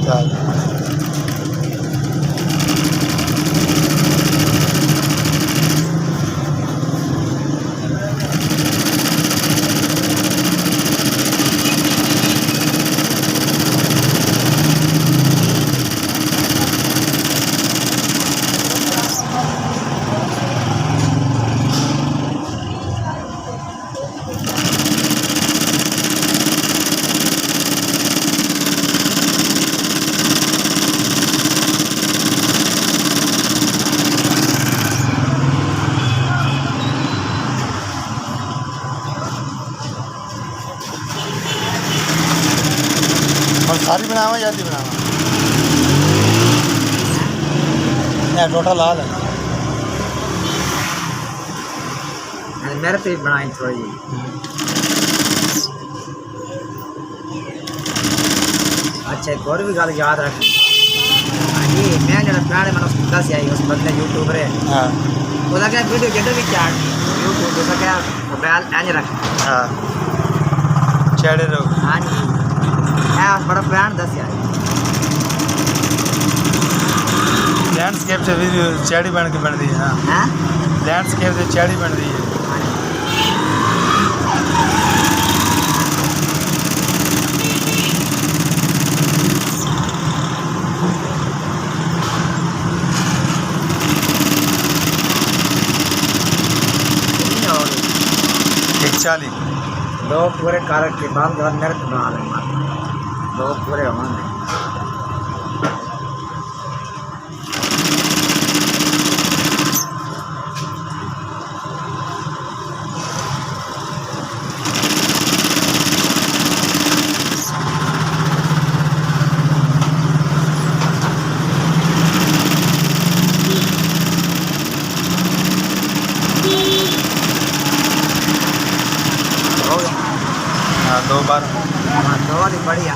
साल। और सारी बनावा या दी बनावा टोटल लाल है मेरे पे बनाई थोड़ी। अच्छा एक और भी गल याद रख हाँ जी मैं जो पुराने मैंने उसको दस आई उस बंदे यूट्यूबर है हाँ वो क्या वीडियो जेडर भी चाट यूट्यूब पे क्या मोबाइल ऐसे रख हाँ चढ़े रहो हाँ जी मैं बड़ा पुराना दस आई लैंडस्केप से वीडियो चैड़ी बन के बन रही है ना हैं लैंडस्केप से चैड़ी बन रही है एक 40 दो पूरे कारक के बाद नृत्य बना लेंगे दो पूरे होंगे हाँ 2 बार दो वाली बढ़िया